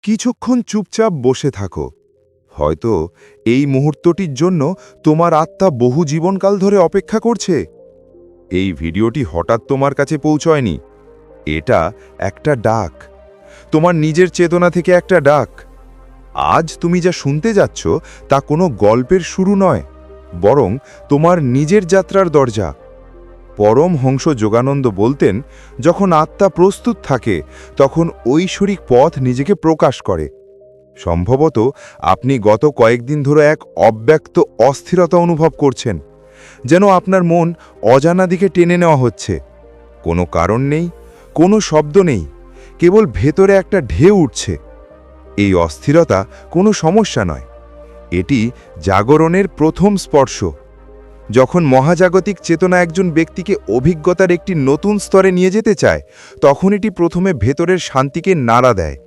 কিছুক্ষণ চুপচাপ বসে থাকো। হয়তো এই মুহূর্তটির জন্য তোমার আত্মা বহু জীবনকাল ধরে অপেক্ষা করছে। এই ভিডিওটি হঠাৎ তোমার কাছে পৌঁছয়নি। এটা একটা ডাক, তোমার নিজের চেতনা থেকে একটা ডাক। আজ তুমি যা শুনতে যাচ্ছ তা কোনো গল্পের শুরু নয়, বরং তোমার নিজের যাত্রার দরজা। পরমহংস যোগানন্দ বলতেন, যখন আত্মা প্রস্তুত থাকে তখন ঐশ্বরিক পথ নিজেকে প্রকাশ করে। সম্ভবত আপনি গত কয়েকদিন ধরে এক অব্যক্ত অস্থিরতা অনুভব করছেন, যেন আপনার মন অজানা দিকে টেনে নেওয়া হচ্ছে। কোনো কারণ নেই, কোনো শব্দ নেই, কেবল ভেতরে একটা ঢেউ উঠছে। এই অস্থিরতা কোনো সমস্যা নয়, এটি জাগরণের প্রথম স্পর্শ। যখন মহাজাগতিক চেতনা একজন ব্যক্তিকে অভিজ্ঞতার একটি নতুন স্তরে নিয়ে যেতে চায়, তখন এটি প্রথমে ভেতরের শান্তিকে নাড়া দেয়।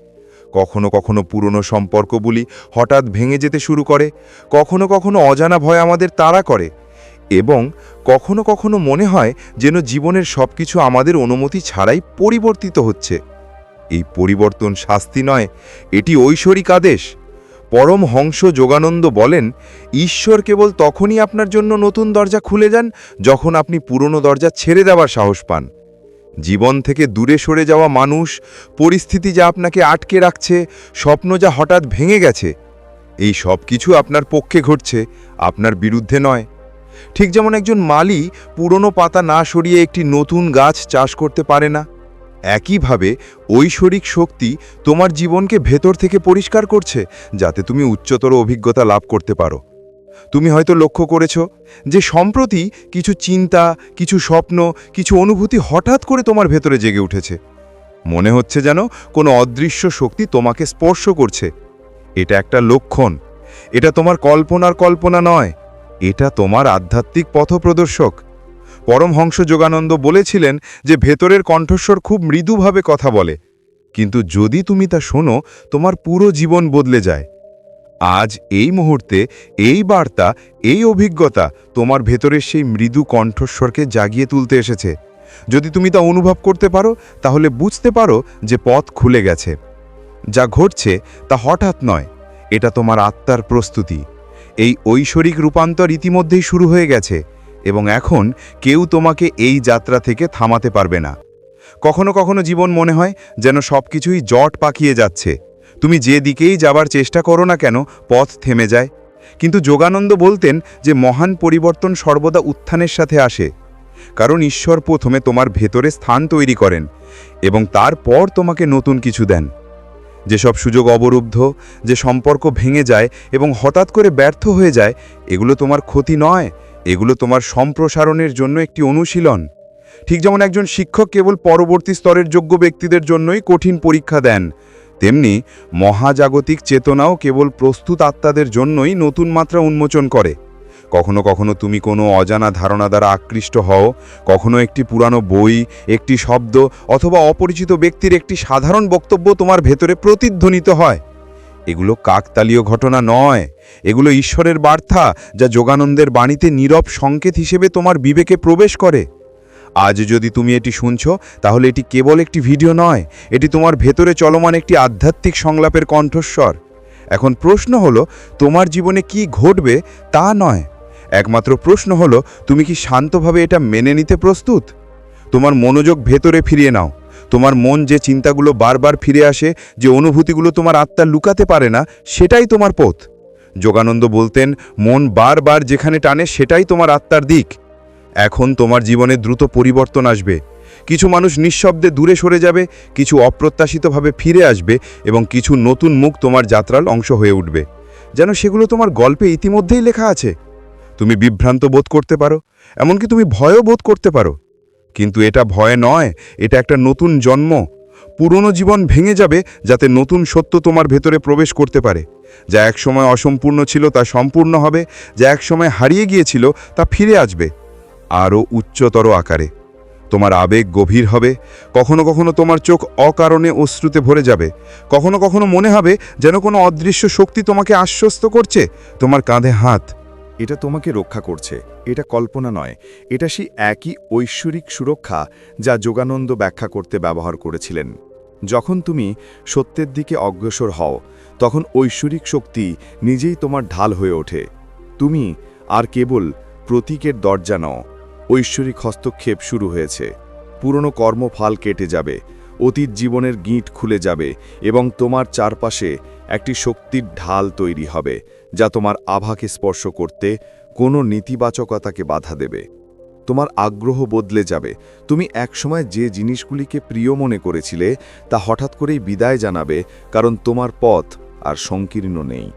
কখনো কখনো পুরনো সম্পর্কগুলি হঠাৎ ভেঙে যেতে শুরু করে, কখনো কখনো অজানা ভয় আমাদের তাড়া করে, এবং কখনো কখনো মনে হয় যেন জীবনের সবকিছু আমাদের অনুমতি ছাড়াই পরিবর্তিত হচ্ছে। এই পরিবর্তন শাস্তি নয়, এটি ঐশ্বরিক আদেশ। পরমহংস যোগানন্দ বলেন, ঈশ্বর কেবল তখনই আপনার জন্য নতুন দরজা খুলে যান যখন আপনি পুরনো দরজা ছেড়ে দেওয়ার সাহস পান। জীবন থেকে দূরে সরে যাওয়া মানুষ, পরিস্থিতি যা আপনাকে আটকে রাখছে, স্বপ্ন যা হঠাৎ ভেঙে গেছে, এই সব কিছু আপনার পক্ষে ঘটছে, আপনার বিরুদ্ধে নয়। ঠিক যেমন একজন মালি পুরনো পাতা না সরিয়ে একটি নতুন গাছ চাষ করতে পারে না, একইভাবে ঐশ্বরিক শক্তি তোমার জীবনকে ভেতর থেকে পরিষ্কার করছে, যাতে তুমি উচ্চতর অভিজ্ঞতা লাভ করতে পারো। তুমি হয়তো লক্ষ্য করেছ যে সম্প্রতি কিছু চিন্তা, কিছু স্বপ্ন, কিছু অনুভূতি হঠাৎ করে তোমার ভেতরে জেগে উঠেছে। মনে হচ্ছে যেন কোনো অদৃশ্য শক্তি তোমাকে স্পর্শ করছে। এটা একটা লক্ষণ। এটা তোমার কল্পনার কল্পনা নয়, এটা তোমার আধ্যাত্মিক পথপ্রদর্শক। পরমহংস যোগানন্দ বলেছিলেন যে ভেতরের কণ্ঠস্বর খুব মৃদুভাবে কথা বলে, কিন্তু যদি তুমি তা শোনো, তোমার পুরো জীবন বদলে যায়। আজ এই মুহূর্তে এই বার্তা, এই অভিজ্ঞতা তোমার ভেতরের সেই মৃদু কণ্ঠস্বরকে জাগিয়ে তুলতে এসেছে। যদি তুমি তা অনুভব করতে পারো, তাহলে বুঝতে পারো যে পথ খুলে গেছে। যা ঘটছে তা হঠাৎ নয়, এটা তোমার আত্মার প্রস্তুতি। এই ঐশ্বরিক রূপান্তর ইতিমধ্যেই শুরু হয়ে গেছে, এবং এখন কেউ তোমাকে এই যাত্রা থেকে থামাতে পারবে না। কখনো কখনো জীবন মনে হয় যেন সবকিছুই জট পাকিয়ে যাচ্ছে। তুমি যে দিকেই যাবার চেষ্টা করো না কেন, পথ থেমে যায়। কিন্তু যোগানন্দ বলতেন যে মহান পরিবর্তন সর্বদা উত্থানের সাথে আসে, কারণ ঈশ্বর প্রথমে তোমার ভেতরে স্থান তৈরি করেন এবং তারপর তোমাকে নতুন কিছু দেন। যেসব সুযোগ অবরুদ্ধ, যে সম্পর্ক ভেঙে যায় এবং হঠাৎ করে ব্যর্থ হয়ে যায়, এগুলো তোমার ক্ষতি নয়, এগুলো তোমার সম্প্রসারণের জন্য একটি অনুশীলন। ঠিক যেমন একজন শিক্ষক কেবল পরবর্তী স্তরের যোগ্য ব্যক্তিদের জন্যই কঠিন পরীক্ষা দেন, তেমনি মহাজাগতিক চেতনাও কেবল প্রস্তুত আত্মাদের জন্যই নতুন মাত্রা উন্মোচন করে। কখনো কখনো তুমি কোনো অজানা ধারণা দ্বারা আকৃষ্ট হও, কখনো একটি পুরানো বই, একটি শব্দ অথবা অপরিচিত ব্যক্তির একটি সাধারণ বক্তব্য তোমার ভেতরে প্রতিধ্বনিত হয়। এগুলো কাকতালীয় ঘটনা নয়, এগুলো ঈশ্বরের বার্তা, যা যোগানন্দের বাণীতে নীরব সংকেত হিসেবে তোমার বিবেকে প্রবেশ করে। আজ যদি তুমি এটি শুনছ, তাহলে এটি কেবল একটি ভিডিও নয়, এটি তোমার ভেতরে চলমান একটি আধ্যাত্মিক সংলাপের কণ্ঠস্বর। এখন প্রশ্ন হলো, তোমার জীবনে কি ঘটবে তা নয়, একমাত্র প্রশ্ন হলো, তুমি কি শান্তভাবে এটা মেনে নিতে প্রস্তুত? তোমার মনোযোগ ভেতরে ফিরিয়ে নাও। তোমার মন যে চিন্তাগুলো বারবার ফিরে আসে, যে অনুভূতিগুলো তোমার আত্মা লুকাতে পারে না, সেটাই তোমার পথ। যোগানন্দ বলতেন, মন বারবার যেখানে টানে সেটাই তোমার আত্মার দিক। এখন তোমার জীবনে দ্রুত পরিবর্তন আসবে। কিছু মানুষ নিঃশব্দে দূরে সরে যাবে, কিছু অপ্রত্যাশিতভাবে ফিরে আসবে, এবং কিছু নতুন মুখ তোমার যাত্রার অংশ হয়ে উঠবে, যেন সেগুলো তোমার গল্পে ইতিমধ্যেই লেখা আছে। তুমি বিভ্রান্ত বোধ করতে পারো, এমনকি তুমি ভয়ও বোধ করতে পারো, কিন্তু এটা ভয় নয়, এটা একটা নতুন জন্ম। পুরনো জীবন ভেঙে যাবে যাতে নতুন সত্য তোমার ভেতরে প্রবেশ করতে পারে। যা একসময় অসম্পূর্ণ ছিল তা সম্পূর্ণ হবে, যা একসময় হারিয়ে গিয়েছিল তা ফিরে আসবে আরও উচ্চতর আকারে। তোমার আবেগ গভীর হবে, কখনো কখনো তোমার চোখ অকারণে অশ্রুতে ভরে যাবে, কখনো কখনো মনে হবে যেন কোনো অদৃশ্য শক্তি তোমাকে আশ্বস্ত করছে, তোমার কাঁধে হাত। এটা তোমাকে রক্ষা করছে, এটা কল্পনা নয়, এটা সেই একই ঐশ্বরিক সুরক্ষা যা যোগানন্দ ব্যাখ্যা করতে ব্যবহার করেছিলেন। যখন তুমি সত্যের দিকে অগ্রসর হও তখন ঐশ্বরিক শক্তি নিজেই তোমার ঢাল হয়ে ওঠে। তুমি আর কেবল প্রতীকের দরজা নও, ঐশ্বরিক হস্তক্ষেপ শুরু হয়েছে। পুরনো কর্মফল কেটে যাবে, অতীত জীবনের গিঁট খুলে যাবে এবং তোমার চারপাশে একটি শক্তির ঢাল তৈরি হবে যা তোমার আভাকে স্পর্শ করতে কোনো নেতিবাচকতাকে বাধা দেবে। তোমার আগ্রহ বদলে যাবে। তুমি একসময় যে জিনিসগুলিকে প্রিয় মনে করেছিলে তা হঠাৎ করেই বিদায় জানাবে, কারণ তোমার পথ আর সংকীর্ণ নেই।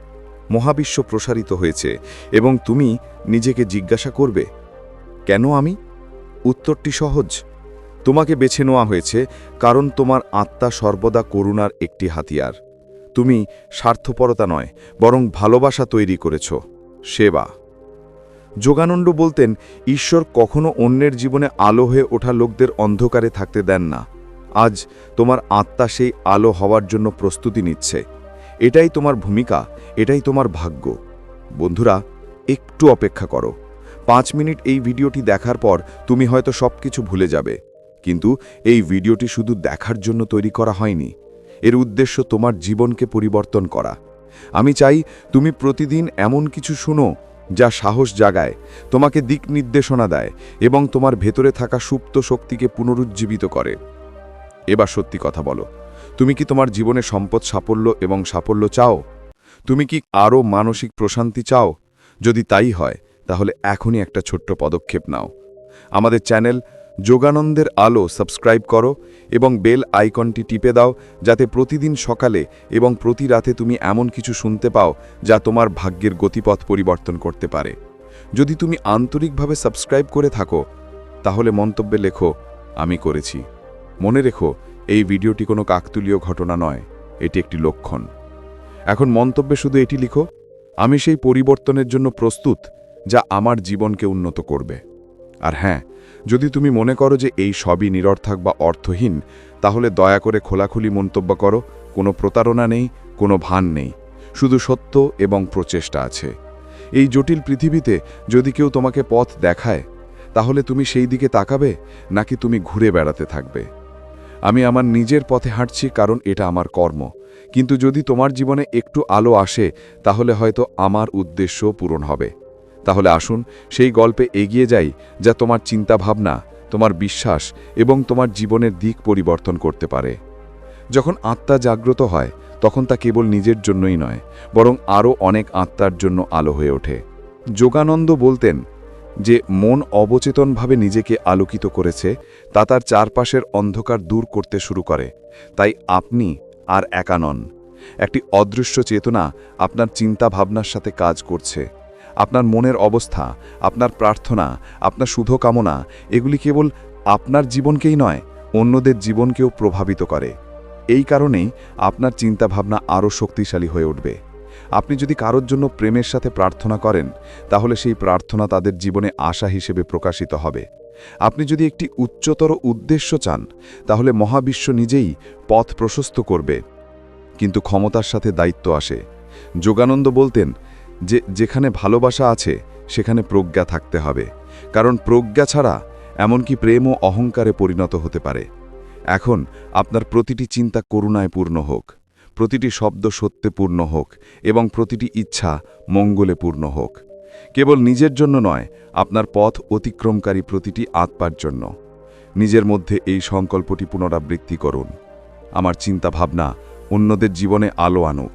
মহাবিশ্ব প্রসারিত হয়েছে এবং তুমি নিজেকে জিজ্ঞাসা করবে, কেন আমি? উত্তরটি সহজ। তোমাকে বেছে নেওয়া হয়েছে কারণ তোমার আত্মা সর্বদা করুণার একটি হাতিয়ার। তুমি স্বার্থপরতা নয়, বরং ভালোবাসা তৈরি করেছ, সেবা। যোগানন্দ বলতেন, ঈশ্বর কখনো অন্যের জীবনে আলো হয়ে ওঠা লোকদের অন্ধকারে থাকতে দেন না। আজ তোমার আত্মা সেই আলো হওয়ার জন্য প্রস্তুতি নিচ্ছে। এটাই তোমার ভূমিকা, এটাই তোমার ভাগ্য। বন্ধুরা, একটু অপেক্ষা করো। 5 মিনিট এই ভিডিওটি দেখার পর তুমি হয়তো সবকিছু ভুলে যাবে, কিন্তু এই ভিডিওটি শুধু দেখার জন্য তৈরি করা হয়নি। এর উদ্দেশ্য তোমার জীবনকে পরিবর্তন করা। আমি চাই তুমি প্রতিদিন এমন কিছু শুনো যা সাহস জাগায়, তোমাকে দিক নির্দেশনা দেয় এবং তোমার ভেতরে থাকা সুপ্ত শক্তিকে পুনরুজ্জীবিত করে। এবার সত্যি কথা বলো, তুমি কি তোমার জীবনে সম্পদ, সাফল্য চাও? তুমি কি আরও মানসিক প্রশান্তি চাও? যদি তাই হয় তাহলে এখনই একটা ছোট্ট পদক্ষেপ নাও। আমাদের চ্যানেল যোগানন্দের আলো সাবস্ক্রাইব করো এবং বেল আইকনটি টিপে দাও, যাতে প্রতিদিন সকালে এবং প্রতি রাতে তুমি এমন কিছু শুনতে পাও যা তোমার ভাগ্যের গতিপথ পরিবর্তন করতে পারে। যদি তুমি আন্তরিকভাবে সাবস্ক্রাইব করে থাকো তাহলে মন্তব্যে লেখো, আমি করেছি। মনে রেখো, এই ভিডিওটি কোনো কাকতালীয় ঘটনা নয়, এটি একটি লক্ষণ। এখন মন্তব্যে শুধু এটি লিখো, আমি সেই পরিবর্তনের জন্য প্রস্তুত যা আমার জীবনকে উন্নত করবে। আর হ্যাঁ, যদি তুমি মনে করো যে এই সবই নিরর্থক বা অর্থহীন, তাহলে দয়া করে খোলাখুলি মন্তব্য করো। কোনো প্রতারণা নেই, কোনো ভান নেই, শুধু সত্য এবং প্রচেষ্টা আছে। এই জটিল পৃথিবীতে যদি কেউ তোমাকে পথ দেখায়, তাহলে তুমি সেই দিকে তাকাবে নাকি তুমি ঘুরে বেড়াতে থাকবে? আমি আমার নিজের পথে হাঁটছি কারণ এটা আমার কর্ম, কিন্তু যদি তোমার জীবনে একটু আলো আসে তাহলে হয়তো আমার উদ্দেশ্য পূরণ হবে। তাহলে আসুন সেই গল্পে এগিয়ে যাই যা তোমার চিন্তাভাবনা, তোমার বিশ্বাস এবং তোমার জীবনের দিক পরিবর্তন করতে পারে। যখন আত্মা জাগ্রত হয় তখন তা কেবল নিজের জন্যই নয়, বরং আরও অনেক আত্মার জন্য আলো হয়ে ওঠে। যোগানন্দ বলতেন যে মন অবচেতনভাবে নিজেকে আলোকিত করেছে, তা তার চারপাশের অন্ধকার দূর করতে শুরু করে। তাই আপনি আর একা নন। একটি অদৃশ্য চেতনা আপনার চিন্তা ভাবনার সাথে কাজ করছে। আপনার মনের অবস্থা, আপনার প্রার্থনা, আপনার শুভকামনা, এগুলি কেবল আপনার জীবনকেই নয়, অন্যদের জীবনকেও প্রভাবিত করে। এই কারণেই আপনার চিন্তাভাবনা আরও শক্তিশালী হয়ে উঠবে। আপনি যদি কারোর জন্য প্রেমের সাথে প্রার্থনা করেন, তাহলে সেই প্রার্থনা তাদের জীবনে আশা হিসেবে প্রকাশিত হবে। আপনি যদি একটি উচ্চতর উদ্দেশ্য চান, তাহলে মহাবিশ্ব নিজেই পথ প্রশস্ত করবে। কিন্তু ক্ষমতার সাথে দায়িত্ব আসে। যোগানন্দ বলতেন যে যেখানে ভালোবাসা আছে সেখানে প্রজ্ঞা থাকতে হবে, কারণ প্রজ্ঞা ছাড়া এমনকি প্রেমও অহংকারে পরিণত হতে পারে। এখন আপনার প্রতিটি চিন্তা করুণায় পূর্ণ হোক, প্রতিটি শব্দ সত্যে পূর্ণ হোক এবং প্রতিটি ইচ্ছা মঙ্গলে পূর্ণ হোক। কেবল নিজের জন্য নয়, আপনার পথ অতিক্রমকারী প্রতিটি আত্মার জন্য। নিজের মধ্যে এই সংকল্পটি পুনরাবৃত্তি করুন। আমার চিন্তা ভাবনা অন্যদের জীবনে আলো আনুক,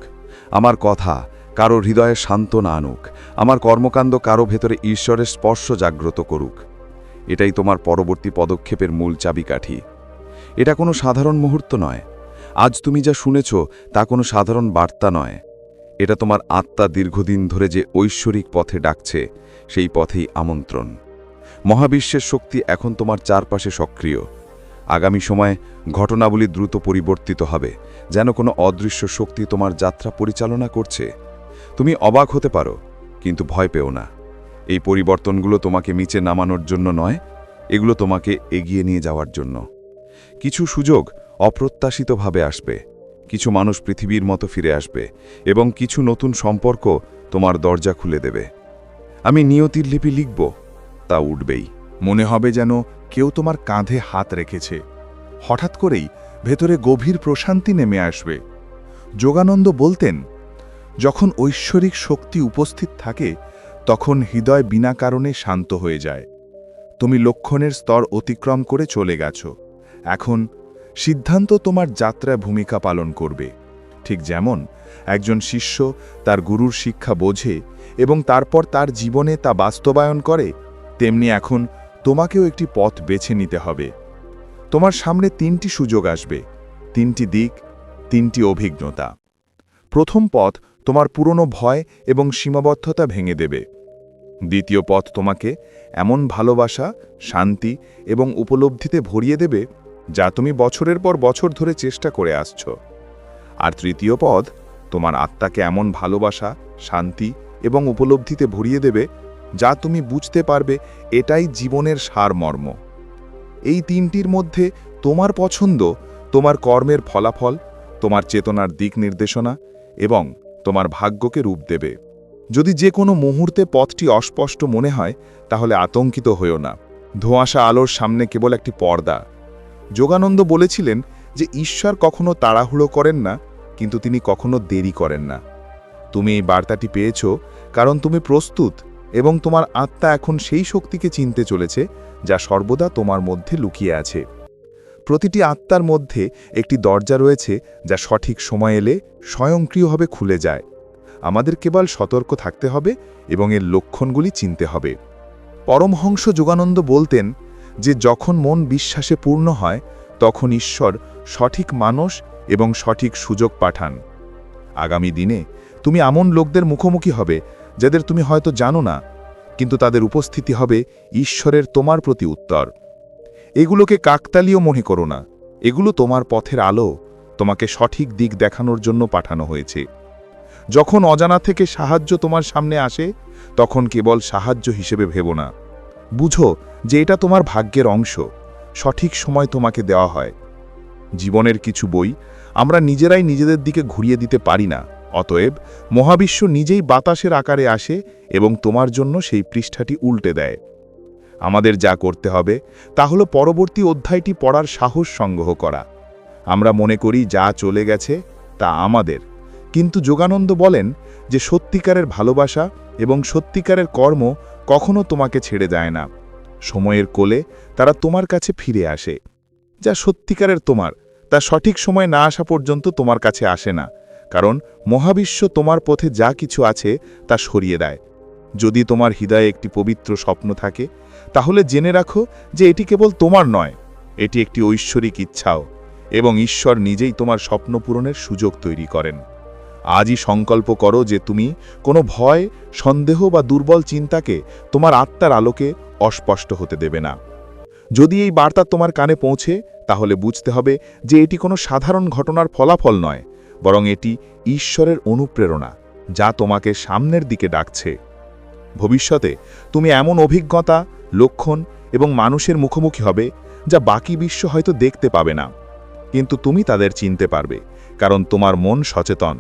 আমার কথা কারো হৃদয়ে সান্ত্বনা আনুক, আমার কর্মকাণ্ড কারো ভেতরে ঈশ্বরের স্পর্শ জাগ্রত করুক। এটাই তোমার পরবর্তী পদক্ষেপের মূল চাবিকাঠি। এটা কোনো সাধারণ মুহূর্ত নয়। আজ তুমি যা শুনেছ তা কোনো সাধারণ বার্তা নয়। এটা তোমার আত্মা দীর্ঘদিন ধরে যে ঐশ্বরিক পথে ডাকছে, সেই পথেই আমন্ত্রণ। মহাবিশ্বের শক্তি এখন তোমার চারপাশে সক্রিয়। আগামী সময়ে ঘটনাবলী দ্রুত পরিবর্তিত হবে, যেন কোনো অদৃশ্য শক্তি তোমার যাত্রা পরিচালনা করছে। তুমি অবাক হতে পারো, কিন্তু ভয় পেও না। এই পরিবর্তনগুলো তোমাকে নিচে নামানোর জন্য নয়, এগুলো তোমাকে এগিয়ে নিয়ে যাওয়ার জন্য। কিছু সুযোগ অপ্রত্যাশিতভাবে আসবে, কিছু মানুষ পৃথিবীর মতো ফিরে আসবে এবং কিছু নতুন সম্পর্ক তোমার দরজা খুলে দেবে। আমি নিয়তির লিপি লিখব, তা উঠবেই। মনে হবে যেন কেউ তোমার কাঁধে হাত রেখেছে। হঠাৎ করেই ভেতরে গভীর প্রশান্তি নেমে আসবে। যোগানন্দ বলতেন, যখন ঐশ্বরিক শক্তি উপস্থিত থাকে তখন হৃদয় বিনা কারণে শান্ত হয়ে যায়। তুমি লক্ষণের স্তর অতিক্রম করে চলে গেছো। এখন সিদ্ধান্ত তোমার যাত্রায় ভূমিকা পালন করবে। ঠিক যেমন একজন শিষ্য তার গুরুর শিক্ষা বোঝে এবং তারপর তার জীবনে তা বাস্তবায়ন করে, তেমনি এখন তোমাকেও একটি পথ বেছে নিতে হবে। তোমার সামনে 3টি সুযোগ আসবে, 3টি দিক, 3টি অভিজ্ঞতা। প্রথম পথ তোমার পুরনো ভয় এবং সীমাবদ্ধতা ভেঙে দেবে। দ্বিতীয় পথ তোমাকে এমন ভালোবাসা, শান্তি এবং উপলব্ধিতে ভরিয়ে দেবে যা তুমি বছরের পর বছর ধরে চেষ্টা করে আসছো। আর তৃতীয় পথ তোমার আত্মাকে এমন ভালোবাসা, শান্তি এবং উপলব্ধিতে ভরিয়ে দেবে যা তুমি বুঝতে পারবে এটাই জীবনের সারমর্ম। এই 3টির মধ্যে তোমার পছন্দ তোমার কর্মের ফলাফল, তোমার চেতনার দিক নির্দেশনা এবং তোমার ভাগ্যকে রূপ দেবে। যদি যে কোনো মুহূর্তে পথটি অস্পষ্ট মনে হয় তাহলে আতঙ্কিত হইও না। ধোঁয়াশা আলোর সামনে কেবল একটি পর্দা। যোগানন্দ বলেছিলেন যে ঈশ্বর কখনো তাড়াহুড়ো করেন না, কিন্তু তিনি কখনো দেরি করেন না। তুমি এই বার্তাটি পেয়েছ কারণ তুমি প্রস্তুত এবং তোমার আত্মা এখন সেই শক্তিকে চিনতে চলেছে যা সর্বদা তোমার মধ্যে লুকিয়ে আছে। প্রতিটি আত্মার মধ্যে একটি দরজা রয়েছে যা সঠিক সময় এলে স্বয়ংক্রিয়ভাবে খুলে যায়। আমাদের কেবল সতর্ক থাকতে হবে এবং এর লক্ষণগুলি চিনতে হবে। পরমহংস যোগানন্দ বলতেন যে যখন মন বিশ্বাসে পূর্ণ হয় তখন ঈশ্বর সঠিক মানুষ এবং সঠিক সুযোগ পাঠান। আগামী দিনে তুমি এমন লোকদের মুখোমুখি হবে যাদের তুমি হয়তো জানো না, কিন্তু তাদের উপস্থিতি হবে ঈশ্বরের তোমার প্রতি উত্তর। এগুলোকে কাকতালীয় মনে করো না, এগুলো তোমার পথের আলো, তোমাকে সঠিক দিক দেখানোর জন্য পাঠানো হয়েছে। যখন অজানা থেকে সাহায্য তোমার সামনে আসে তখন কেবল সাহায্য হিসেবে ভেবো না, বুঝো যে এটা তোমার ভাগ্যের অংশ, সঠিক সময় তোমাকে দেওয়া হয়। জীবনের কিছু বই আমরা নিজেরাই নিজেদের দিকে ঘুরিয়ে দিতে পারি না, অতএব মহাবিশ্ব নিজেই বাতাসের আকারে আসে এবং তোমার জন্য সেই পৃষ্ঠাটি উল্টে দেয়। আমাদের যা করতে হবে তা হলো পরবর্তী অধ্যায়টি পড়ার সাহস সংগ্রহ করা। আমরা মনে করি যা চলে গেছে তা আমাদের, কিন্তু যোগানন্দ বলেন যে সত্যিকারের ভালোবাসা এবং সত্যিকারের কর্ম কখনো তোমাকে ছেড়ে যায় না। সময়ের কোলে তারা তোমার কাছে ফিরে আসে। যা সত্যিকারের তোমার তা সঠিক সময় না আসা পর্যন্ত তোমার কাছে আসে না, কারণ মহাবিশ্ব তোমার পথে যা কিছু আছে তা সরিয়ে দেয়। যদি তোমার হৃদয়ে একটি পবিত্র স্বপ্ন থাকে তাহলে জেনে রাখো যে এটি কেবল তোমার নয়, এটি একটি ঐশ্বরিক ইচ্ছাও, এবং ঈশ্বর নিজেই তোমার স্বপ্ন পূরণের সুযোগ তৈরি করেন। আজই সংকল্প করো যে তুমি কোনো ভয়, সন্দেহ বা দুর্বল চিন্তাকে তোমার আত্মার আলোকে অস্পষ্ট হতে দেবে না। যদি এই বার্তা তোমার কানে পৌঁছে তাহলে বুঝতে হবে যে এটি কোনো সাধারণ ঘটনার ফলাফল নয়, বরং এটি ঈশ্বরের অনুপ্রেরণা যা তোমাকে সামনের দিকে ডাকছে। ভবিষ্যতে তুমি এমন অভিজ্ঞতা, লক্ষণ এবং মানুষের মুখোমুখি হবে যা বাকি বিশ্ব হয়তো দেখতে পাবে না, কিন্তু তুমি তাদের চিনতে পারবে, কারণ তোমার মন সচেতন।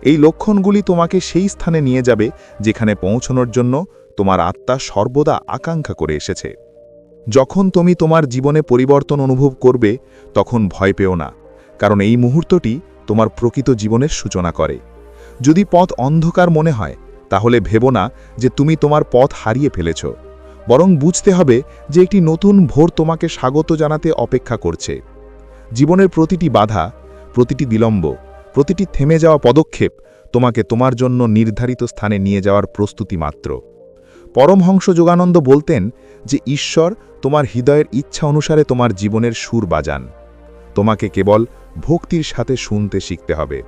এই লক্ষণগুলি তোমাকে সেই স্থানে নিয়ে যাবে যেখানে পৌঁছানোর জন্য তোমার আত্মা সর্বদা আকাঙ্ক্ষা করে এসেছে। যখন তুমি তোমার জীবনে পরিবর্তন অনুভব করবে তখন ভয় পেও না, কারণ এই মুহূর্তটি তোমার প্রকৃত জীবনের সূচনা করে। যদি পথ অন্ধকার মনে হয় তাহলে ভেবো না যে তুমি তোমার পথ হারিয়ে ফেলেছ, বরং বুঝতে হবে যে একটি নতুন ভোর তোমাকে স্বাগত জানাতে অপেক্ষা করছে। জীবনের প্রতিটি বাধা, প্রতিটি বিলম্ব, প্রতিটি থেমে যাওয়া পদক্ষেপ তোমাকে তোমার জন্য নির্ধারিত স্থানে নিয়ে যাওয়ার প্রস্তুতি মাত্র। পরমহংস যোগানন্দ বলতেন যে ঈশ্বর তোমার হৃদয়ের ইচ্ছা অনুসারে তোমার জীবনের সুর বাজান। তোমাকে কেবল ভক্তির সাথে শুনতে শিখতে হবে।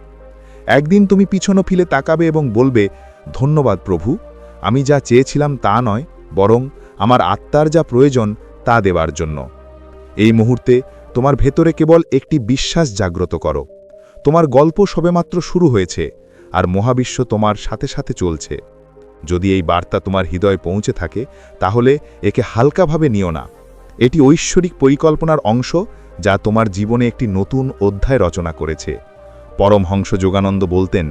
একদিন তুমি পিছনে ফিরে তাকাবে এবং বলবে, ধন্যবাদ প্রভু, আমি যা চেয়েছিলাম তা নয়, বরং আমার আত্মার যা প্রয়োজন তা দেবার জন্য। এই মুহূর্তে তোমার ভেতরে কেবল একটি বিশ্বাস জাগ্রত করো। তোমার গল্প সবেমাত্র শুরু হয়েছে আর মহাবিশ্ব তোমার সাথে সাথে চলছে। যদি এই বার্তা তোমার হৃদয়ে পৌঁছে থাকে তাহলে একে হালকাভাবে নিও না। এটি ঐশ্বরিক পরিকল্পনার অংশ যা তোমার জীবনে একটি নতুন অধ্যায় রচনা করেছে। পরমহংস যোগানন্দ বলতেন,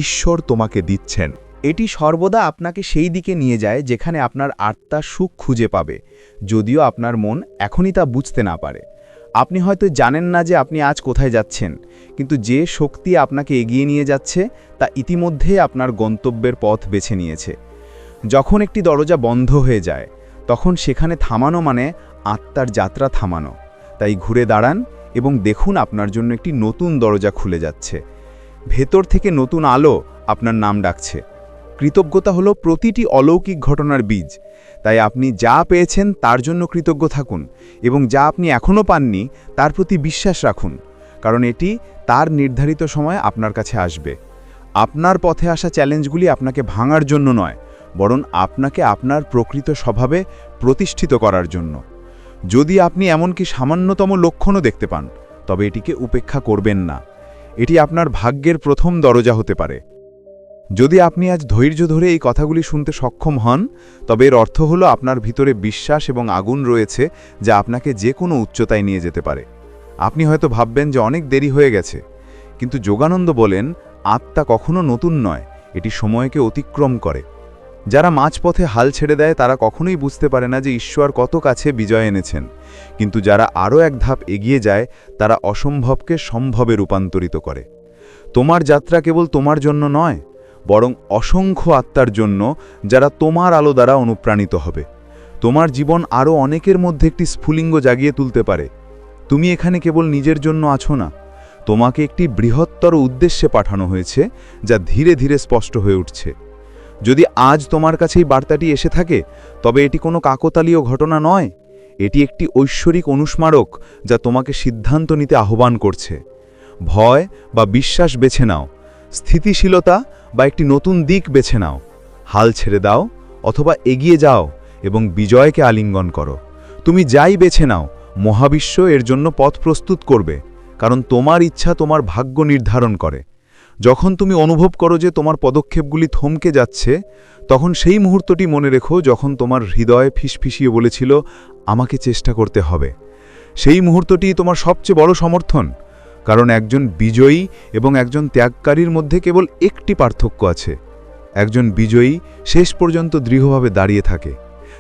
ঈশ্বর তোমাকে দিচ্ছেন। এটি সর্বদা আপনাকে সেই দিকে নিয়ে যায় যেখানে আপনার আত্মা সুখ খুঁজে পাবে, যদিও আপনার মন এখনই তা বুঝতে না পারে। আপনি হয়তো জানেন না যে আপনি আজ কোথায় যাচ্ছেন, কিন্তু যে শক্তি আপনাকে এগিয়ে নিয়ে যাচ্ছে তা ইতিমধ্যে আপনার গন্তব্যের পথ বেছে নিয়েছে। যখন একটি দরজা বন্ধ হয়ে যায় তখন সেখানে থামানো মানে আত্মার যাত্রা থামানো। তাই ঘুরে দাঁড়ান এবং দেখুন আপনার জন্য একটি নতুন দরজা খুলে যাচ্ছে। ভেতর থেকে নতুন আলো আপনার নাম ডাকছে। কৃতজ্ঞতা হলো প্রতিটি অলৌকিক ঘটনার বীজ। তাই আপনি যা পেয়েছেন তার জন্য কৃতজ্ঞ থাকুন এবং যা আপনি এখনও পাননি তার প্রতি বিশ্বাস রাখুন, কারণ এটি তার নির্ধারিত সময় আপনার কাছে আসবে। আপনার পথে আসা চ্যালেঞ্জগুলি আপনাকে ভাঙার জন্য নয়, বরং আপনাকে আপনার প্রকৃত স্বভাবে প্রতিষ্ঠিত করার জন্য। যদি আপনি এমনকি সামান্যতম লক্ষণও দেখতে পান, তবে এটিকে উপেক্ষা করবেন না। এটি আপনার ভাগ্যের প্রথম দরজা হতে পারে। যদি আপনি আজ ধৈর্য ধরে এই কথাগুলি শুনতে সক্ষম হন, তবে এর অর্থ হলো আপনার ভিতরে বিশ্বাস এবং আগুন রয়েছে যা আপনাকে যে কোনো উচ্চতায় নিয়ে যেতে পারে। আপনি হয়তো ভাববেন যে অনেক দেরি হয়ে গেছে, কিন্তু যোগানন্দ বলেন আত্মা কখনো নতুন নয়, এটি সময়কে অতিক্রম করে। যারা মাঝপথে হাল ছেড়ে দেয় তারা কখনোই বুঝতে পারে না যে ঈশ্বর কত কাছে বিজয় এনেছেন, কিন্তু যারা আরও এক ধাপ এগিয়ে যায় তারা অসম্ভবকে সম্ভবে রূপান্তরিত করে। তোমার যাত্রা কেবল তোমার জন্য নয়, বরং অসংখ্য আত্মার জন্য যারা তোমার আলো দ্বারা অনুপ্রাণিত হবে। তোমার জীবন আরও অনেকের মধ্যে একটি স্ফুলিঙ্গ জাগিয়ে তুলতে পারে। তুমি এখানে কেবল নিজের জন্য আছো না, তোমাকে একটি বৃহত্তর উদ্দেশ্যে পাঠানো হয়েছে যা ধীরে ধীরে স্পষ্ট হয়ে উঠছে। যদি আজ তোমার কাছে এই বার্তাটি এসে থাকে, তবে এটি কোনো কাকতালীয় ঘটনা নয়, এটি একটি ঐশ্বরিক অনুস্মারক যা তোমাকে সিদ্ধান্ত নিতে আহ্বান করছে। ভয় বা বিশ্বাস বেছে নাও, স্থিতিশীলতা বা একটি নতুন দিক বেছে নাও, হাল ছেড়ে দাও অথবা এগিয়ে যাও এবং বিজয়কে আলিঙ্গন করো। তুমি যাই বেছে নাও, মহাবিশ্ব এর জন্য পথ প্রস্তুত করবে, কারণ তোমার ইচ্ছা তোমার ভাগ্য নির্ধারণ করে। যখন তুমি অনুভব করো যে তোমার পদক্ষেপগুলি থমকে যাচ্ছে, তখন সেই মুহূর্তটি মনে রেখো যখন তোমার হৃদয় ফিসফিসিয়ে বলেছিল আমাকে চেষ্টা করতে হবে। সেই মুহূর্তটি তোমার সবচেয়ে বড় সমর্থন, কারণ একজন বিজয়ী এবং একজন ত্যাগকারীর মধ্যে কেবল একটি পার্থক্য আছে। একজন বিজয়ী শেষ পর্যন্ত দৃঢ়ভাবে দাঁড়িয়ে থাকে।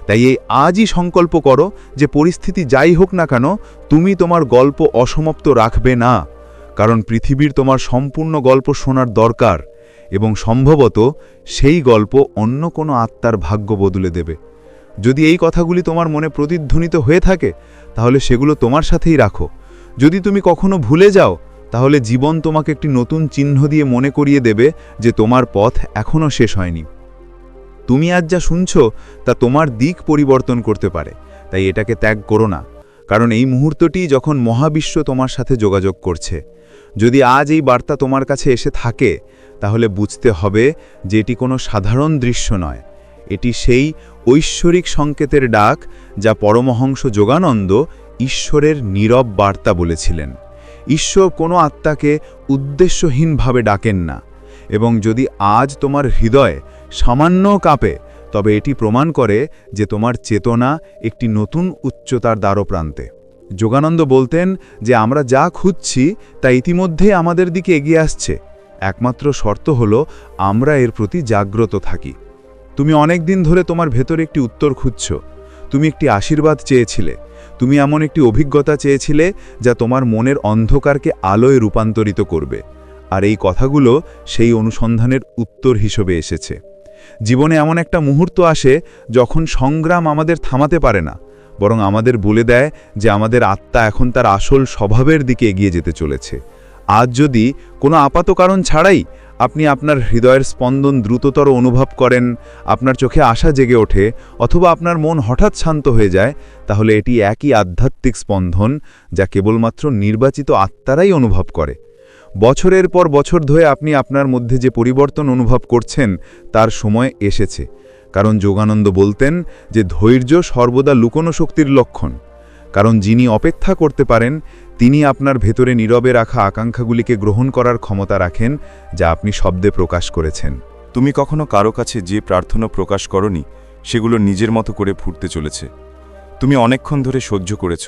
তাই এই আজই সংকল্প করো যে পরিস্থিতি যাই হোক না কেন, তুমি তোমার গল্প অসমাপ্ত রাখবে না, কারণ পৃথিবীর তোমার সম্পূর্ণ গল্প শোনার দরকার এবং সম্ভবত সেই গল্প অন্য কোনো আত্মার ভাগ্য বদলে দেবে। যদি এই কথাগুলি তোমার মনে প্রতিধ্বনিত হয়ে থাকে, তাহলে সেগুলো তোমার সাথেই রাখো। যদি তুমি কখনো ভুলে যাও, তাহলে জীবন তোমাকে একটি নতুন চিহ্ন দিয়ে মনে করিয়ে দেবে যে তোমার পথ এখনও শেষ হয়নি। তুমি আজ যা শুনছো তা তোমার দিক পরিবর্তন করতে পারে, তাই এটাকে ত্যাগ করো না, কারণ এই মুহূর্তটি যখন মহাবিশ্ব তোমার সাথে যোগাযোগ করছে। যদি আজ এই বার্তা তোমার কাছে এসে থাকে, তাহলে বুঝতে হবে যে এটি কোনো সাধারণ দৃশ্য নয়, এটি সেই ঐশ্বরিক সংকেতের ডাক যা পরমহংস যোগানন্দ ঈশ্বরের নীরব বার্তা বলেছিলেন। ঈশ্বর কোনো আত্মাকে উদ্দেশ্যহীনভাবে ডাকেন না, এবং যদি আজ তোমার হৃদয় সামান্য কাঁপে, তবে এটি প্রমাণ করে যে তোমার চেতনা একটি নতুন উচ্চতার দ্বারপ্রান্তে। যোগানন্দ বলতেন যে আমরা যা খুঁজছি তা ইতিমধ্যেই আমাদের দিকে এগিয়ে আসছে, একমাত্র শর্ত হলো আমরা এর প্রতি জাগ্রত থাকি। তুমি অনেক দিন ধরে তোমার ভেতরে একটি উত্তর খুঁজছ, তুমি একটি আশীর্বাদ চেয়েছিলে, তুমি এমন একটি অভিজ্ঞতা চেয়েছিলে যা তোমার মনের অন্ধকারকে আলোয় রূপান্তরিত করবে, আর এই কথাগুলো সেই অনুসন্ধানের উত্তর হিসেবে এসেছে। জীবনে এমন একটা মুহূর্ত আসে যখন সংগ্রাম আমাদের থামাতে পারে না, বরং আমাদের বলে দেয় যে আমাদের আত্মা এখন তার আসল স্বভাবের দিকে এগিয়ে যেতে চলেছে। আজ যদি কোনো আপাত কারণ ছাড়াই আপনি আপনার হৃদয়ের স্পন্দন দ্রুততর অনুভব করেন, আপনার চোখে আশা জেগে ওঠে, অথবা আপনার মন হঠাৎ শান্ত হয়ে যায়, তাহলে এটি একই আধ্যাত্মিক স্পন্দন যা কেবলমাত্র নির্বাচিত আত্মারাই অনুভব করে। বছরের পর বছর ধরে আপনি আপনার মধ্যে যে পরিবর্তন অনুভব করছেন তার সময় এসেছে, কারণ যোগানন্দ বলতেন যে ধৈর্য সর্বদা লুকোনো শক্তির লক্ষণ, কারণ যিনি অপেক্ষা করতে পারেন তিনি আপনার ভেতরে নীরবে রাখা আকাঙ্ক্ষাগুলিকে গ্রহণ করার ক্ষমতা রাখেন যা আপনি শব্দে প্রকাশ করেছেন। তুমি কখনো কারো কাছে যে প্রার্থনা প্রকাশ করনি সেগুলো নিজের মতো করে ফুটতে চলেছে। তুমি অনেকক্ষণ ধরে সহ্য করেছ,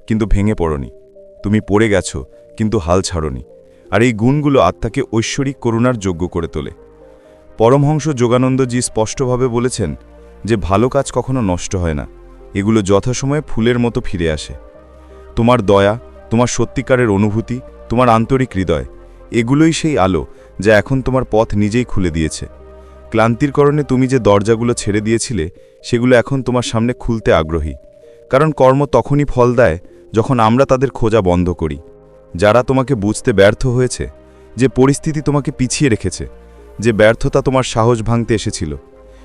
কিন্তু ভেঙে পড়নি। তুমি পড়ে গেছো, কিন্তু হাল ছাড়নি। আর এই গুণগুলো আত্মাকে ঐশ্বরিক করুণার যোগ্য করে তোলে। পরমহংস যোগানন্দজি স্পষ্টভাবে বলেছেন যে ভালো কাজ কখনো নষ্ট হয় না, এগুলো যথাসময়ে ফুলের মতো ফিরে আসে। তোমার দয়া, তোমার সত্যিকারের অনুভূতি, তোমার আন্তরিক হৃদয়, এগুলোই সেই আলো যা এখন তোমার পথ নিজেই খুলে দিয়েছে। ক্লান্তির কারণে তুমি যে দরজাগুলো ছেড়ে দিয়েছিলে সেগুলো এখন তোমার সামনে খুলতে আগ্রহী। কারণ কর্ম তখনই ফল দেয় যখন আমরা তাদের খোঁজা বন্ধ করি। যারা তোমাকে বুঝতে ব্যর্থ হয়েছে, যে পরিস্থিতি তোমাকে পিছিয়ে রেখেছে, যে ব্যর্থতা তোমার সাহস ভাঙতে এসেছিল,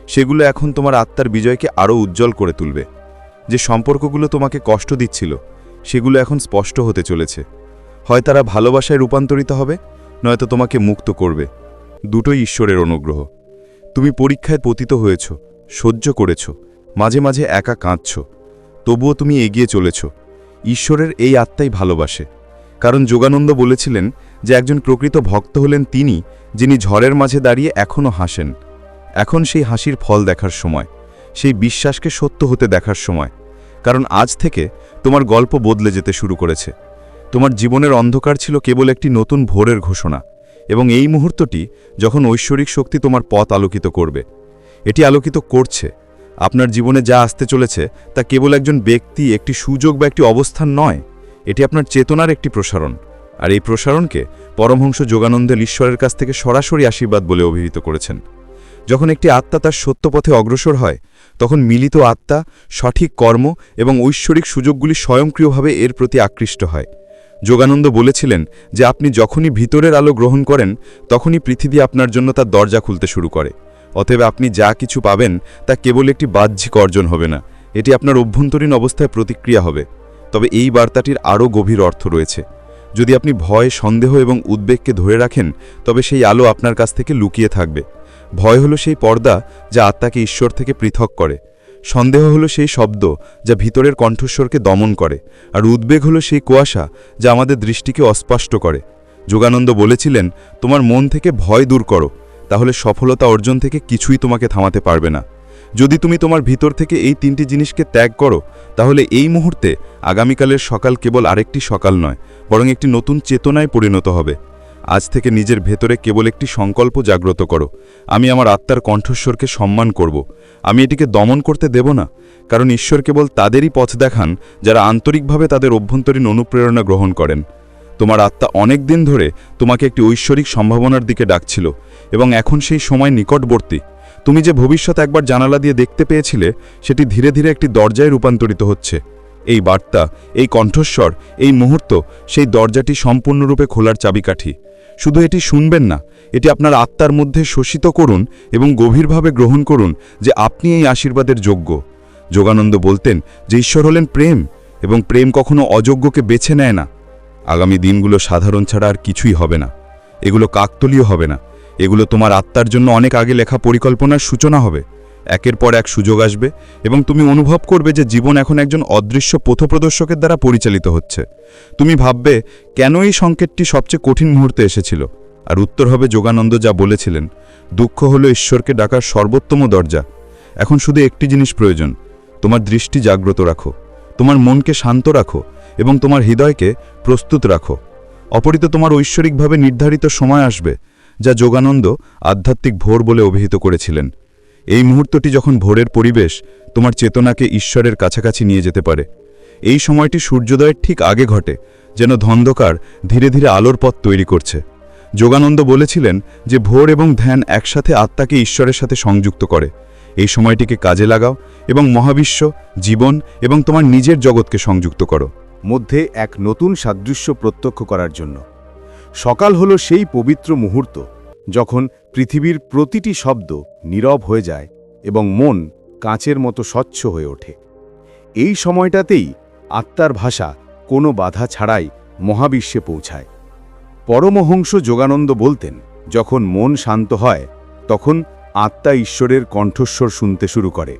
সেগুলো এখন তোমার আত্মার বিজয়কে আরও উজ্জ্বল করে তুলবে। যে সম্পর্কগুলো তোমাকে কষ্ট দিচ্ছিল, সেগুলো এখন স্পষ্ট হতে চলেছে। হয় তারা ভালোবাসায় রূপান্তরিত হবে, নয়তো তোমাকে মুক্ত করবে। দুটোই ঈশ্বরের অনুগ্রহ। তুমি পরীক্ষায় পতিত হয়েছ, সহ্য করেছ, মাঝে মাঝে একা কাঁদছ, তবুও তুমি এগিয়ে চলেছ। ঈশ্বরের এই আত্মাই ভালোবাসে। কারণ যোগানন্দ বলেছিলেন যে একজন প্রকৃত ভক্ত হলেন তিনি, যিনি ঝড়ের মাঝে দাঁড়িয়ে এখনও হাসেন। এখন সেই হাসির ফল দেখার সময়, সেই বিশ্বাসকে সত্য হতে দেখার সময়। কারণ আজ থেকে তোমার গল্প বদলে যেতে শুরু করেছে। তোমার জীবনের অন্ধকার ছিল কেবল একটি নতুন ভোরের ঘোষণা, এবং এই মুহূর্তটি যখন ঐশ্বরিক শক্তি তোমার পথ আলোকিত করবে, এটি আলোকিত করছে। আপনার জীবনে যা আসতে চলেছে তা কেবল একজন ব্যক্তি, একটি সুযোগ বা একটি অবস্থান নয়, এটি আপনার চেতনার একটি প্রসারণ। আর এই প্রসারণকে পরমহংস যোগানন্দের ঈশ্বরের কাছ থেকে সরাসরি আশীর্বাদ বলে অভিহিত করেছেন। যখন একটি আত্মা তার সত্য পথে অগ্রসর হয়, তখন মিলিত আত্মা, সঠিক কর্ম এবং ঐশ্বরিক সুযোগগুলি স্বয়ংক্রিয়ভাবে এর প্রতি আকৃষ্ট হয়। যোগানন্দ বলেছিলেন যে আপনি যখনই ভিতরের আলো গ্রহণ করেন, তখনই পৃথিবী আপনার জন্য তার দরজা খুলতে শুরু করে। অতএব আপনি যা কিছু পাবেন তা কেবল একটি বাহ্যিক অর্জন হবে না, এটি আপনার অভ্যন্তরীণ অবস্থায় প্রতিক্রিয়া হবে। তবে এই বার্তাটির আরও গভীর অর্থ রয়েছে। যদি আপনি ভয়, সন্দেহ এবং উদ্বেগকে ধরে রাখেন, তবে সেই আলো আপনার কাছ থেকে লুকিয়ে থাকবে। ভয় হলো সেই পর্দা যা আত্মাকে ঈশ্বর থেকে পৃথক করে। সন্দেহ হলো সেই শব্দ যা ভিতরের কণ্ঠস্বরকে দমন করে। আর উদ্বেগ হলো সেই কুয়াশা যা আমাদের দৃষ্টিকে অস্পষ্ট করে। যোগানন্দ বলেছিলেন, তোমার মন থেকে ভয় দূর করো, তাহলে সফলতা অর্জন থেকে কিছুই তোমাকে থামাতে পারবে না। যদি তুমি তোমার ভিতর থেকে এই তিনটি জিনিসকে ত্যাগ করো, তাহলে এই মুহূর্তে আগামীকালের সকাল কেবল আরেকটি সকাল নয়, বরং একটি নতুন চেতনায় পরিণত হবে। আজ থেকে নিজের ভেতরে কেবল একটি সংকল্প জাগ্রত করো, আমি আমার আত্মার কণ্ঠস্বরকে সম্মান করব। আমি এটিকে দমন করতে দেব না। কারণ ঈশ্বর কেবল তাদেরই পথ দেখান যারা আন্তরিকভাবে তাদের অভ্যন্তরীণ অনুপ্রেরণা গ্রহণ করেন। তোমার আত্মা অনেক দিন ধরে তোমাকে একটি ঐশ্বরিক সম্ভাবনার দিকে ডাকছিল, এবং এখন সেই সময় নিকটবর্তী। তুমি যে ভবিষ্যৎ একবার জানালা দিয়ে দেখতে পেয়েছিলে, সেটি ধীরে ধীরে একটি দরজায় রূপান্তরিত হচ্ছে। এই বার্তা, এই কণ্ঠস্বর, এই মুহূর্ত সেই দরজাটি সম্পূর্ণরূপে খোলার চাবিকাঠি। শুধু এটি শুনবেন না, এটি আপনার আত্মার মধ্যে শোষিত করুন এবং গভীরভাবে গ্রহণ করুন যে আপনি এই আশীর্বাদের যোগ্য। যোগানন্দ বলতেন যে ঈশ্বর হলেন প্রেম, এবং প্রেম কখনো অযোগ্যকে বেছে নেয় না। আগামী দিনগুলো সাধারণ ছাড়া আর কিছুই হবে না। এগুলো কাকতলীয় হবে না, এগুলো তোমার আত্মার জন্য অনেক আগে লেখা পরিকল্পনার সূচনা হবে। একের পর এক সুযোগ আসবে, এবং তুমি অনুভব করবে যে জীবন এখন একজন অদৃশ্য পথপ্রদর্শকের দ্বারা পরিচালিত হচ্ছে। তুমি ভাববে, কেন এই সংকেতটি সবচেয়ে কঠিন মুহূর্তে এসেছিল? আর উত্তর হবে যোগানন্দ যা বলেছিলেন, দুঃখ হলো ঈশ্বরকে ডাকার সর্বোত্তম দরজা। এখন শুধু একটি জিনিস প্রয়োজন, তোমার দৃষ্টি জাগ্রত রাখো, তোমার মনকে শান্ত রাখো, এবং তোমার হৃদয়কে প্রস্তুত রাখো। অপরিত তোমার ঐশ্বরিকভাবে নির্ধারিত সময় আসবে, যা যোগানন্দ আধ্যাত্মিক ভোর বলে অভিহিত করেছিলেন। এই মুহূর্তটি যখন ভোরের পরিবেশ তোমার চেতনাকে ঈশ্বরের কাছাকাছি নিয়ে যেতে পারে। এই সময়টি সূর্যোদয়ের ঠিক আগে ঘটে, যেন ধন্ধকার ধীরে ধীরে আলোর পথ তৈরি করছে। যোগানন্দ বলেছিলেন যে ভোর এবং ধ্যান একসাথে আত্মাকে ঈশ্বরের সাথে সংযুক্ত করে। এই সময়টিকে কাজে লাগাও এবং মহাবিশ্ব, জীবন এবং তোমার নিজের জগৎকে সংযুক্ত করো। মধ্যে এক নতুন সাদৃশ্য প্রত্যক্ষ করার জন্য। সকাল হলো সেই পবিত্র মুহূর্ত যখন পৃথিবীর প্রতিটি শব্দ নীরব হয়ে যায় এবং মন কাঁচের মতো স্বচ্ছ হয়ে ওঠে। এই সময়টাতেই আত্মার ভাষা কোনো বাধা ছাড়াই মহাবিশ্বে পৌঁছায়। পরমহংস যোগানন্দ বলতেন, যখন মন শান্ত হয় তখন আত্মা ঈশ্বরের কণ্ঠস্বর শুনতে শুরু করে।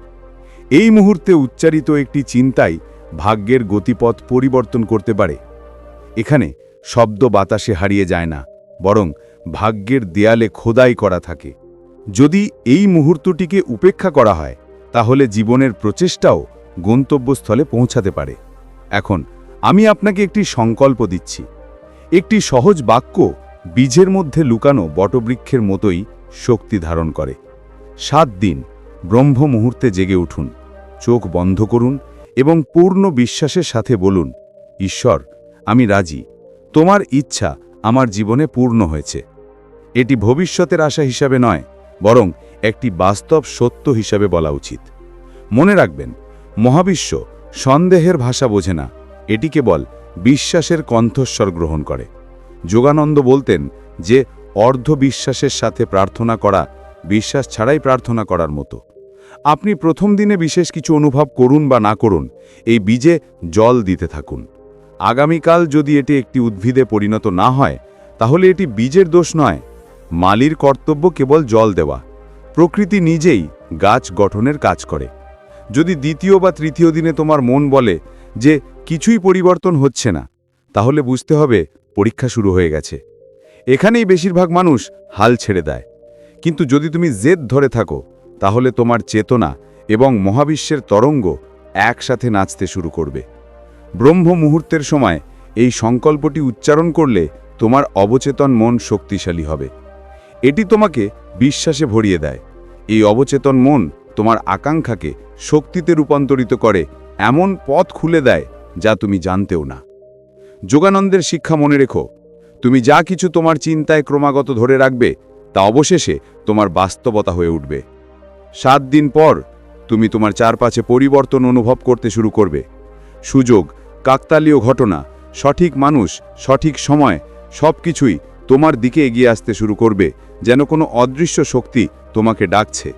এই মুহূর্তে উচ্চারিত একটি চিন্তাই ভাগ্যের গতিপথ পরিবর্তন করতে পারে। এখানে শব্দ বাতাসে হারিয়ে যায় না, বরং ভাগ্যের দেয়ালে খোদাই করা থাকে। যদি এই মুহূর্তটিকে উপেক্ষা করা হয়, তাহলে জীবনের প্রচেষ্টাও গন্তব্যস্থলে পৌঁছাতে পারে। এখন আমি আপনাকে একটি সংকল্প দিচ্ছি। একটি সহজ বাক্য বীজের মধ্যে লুকানো বটবৃক্ষের মতোই শক্তি ধারণ করে। 7 দিন ব্রহ্ম মুহূর্তে জেগে উঠুন, চোখ বন্ধ করুন এবং পূর্ণ বিশ্বাসের সাথে বলুন, ঈশ্বর, আমি রাজি, তোমার ইচ্ছা আমার জীবনে পূর্ণ হয়েছে। এটি ভবিষ্যতের আশা হিসাবে নয়, বরং একটি বাস্তব সত্য হিসাবে বলা উচিত। মনে রাখবেন, মহাবিশ্ব সন্দেহের ভাষা বোঝে না, এটি কেবল বিশ্বাসের কণ্ঠস্বর গ্রহণ করে। যোগানন্দ বলতেন যে অর্ধবিশ্বাসের সাথে প্রার্থনা করা বিশ্বাস ছাড়াই প্রার্থনা করার মতো। আপনি প্রথম দিনে বিশেষ কিছু অনুভব করুন বা না করুন, এই বীজে জল দিতে থাকুন। আগামীকাল যদি এটি একটি উদ্ভিদে পরিণত না হয়, তাহলে এটি বীজের দোষ নয়, মালির কর্তব্য কেবল জল দেওয়া। প্রকৃতি নিজেই গাছ গঠনের কাজ করে। যদি দ্বিতীয় বা তৃতীয় দিনে তোমার মন বলে যে কিছুই পরিবর্তন হচ্ছে না, তাহলে বুঝতে হবে পরীক্ষা শুরু হয়ে গেছে। এখানেই বেশিরভাগ মানুষ হাল ছেড়ে দেয়। কিন্তু যদি তুমি জেদ ধরে থাকো, তাহলে তোমার চেতনা এবং মহাবিশ্বের তরঙ্গ একসাথে নাচতে শুরু করবে। ব্রহ্ম মুহূর্তের সময় এই সংকল্পটি উচ্চারণ করলে তোমার অবচেতন মন শক্তিশালী হবে। এটি তোমাকে বিশ্বাসে ভরিয়ে দেয়। এই অবচেতন মন তোমার আকাঙ্ক্ষাকে শক্তিতে রূপান্তরিত করে, এমন পথ খুলে দেয় যা তুমি জানতেও না। যোগানন্দের শিক্ষা মনে রেখো, তুমি যা কিছু তোমার চিন্তায় ক্রমাগত ধরে রাখবে, তা অবশেষে তোমার বাস্তবতা হয়ে উঠবে। 7 দিন পর তুমি তোমার চারপাশে পরিবর্তন অনুভব করতে শুরু করবে। সুযোগ, কাকতালীয় ঘটনা, সঠিক মানুষ, সঠিক সময়, সবকিছুই তোমার দিকে এগিয়ে আসতে শুরু করবে, যেন কোনো অদৃশ্য শক্তি তোমাকে ডাকছে।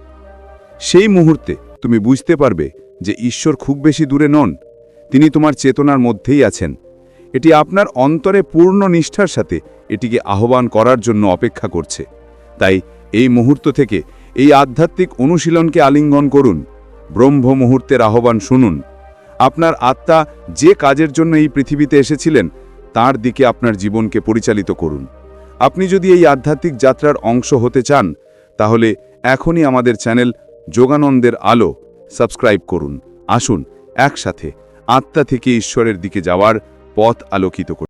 সেই মুহূর্তে তুমি বুঝতে পারবে যে ঈশ্বর খুব বেশি দূরে নন, তিনি তোমার চেতনার মধ্যেই আছেন। এটি আপনার অন্তরে পূর্ণ নিষ্ঠার সাথে এটিকে আহ্বান করার জন্য অপেক্ষা করছে। তাই এই মুহূর্ত থেকে এই আধ্যাত্মিক অনুশীলনকে আলিঙ্গন করুন, ব্রহ্ম মুহূর্তের আহ্বান শুনুন। আপনার আত্মা যে কাজের জন্য এই পৃথিবীতে এসেছিলেন, তার দিকে আপনার জীবনকে পরিচালিত করুন। আপনি যদি এই আধ্যাত্মিক যাত্রার অংশ হতে চান, তাহলে এখনই আমাদের চ্যানেল যোগানন্দের আলো সাবস্ক্রাইব করুন। আসুন একসাথে আত্মা থেকে ঈশ্বরের দিকে যাওয়ার পথ আলোকিত করুন।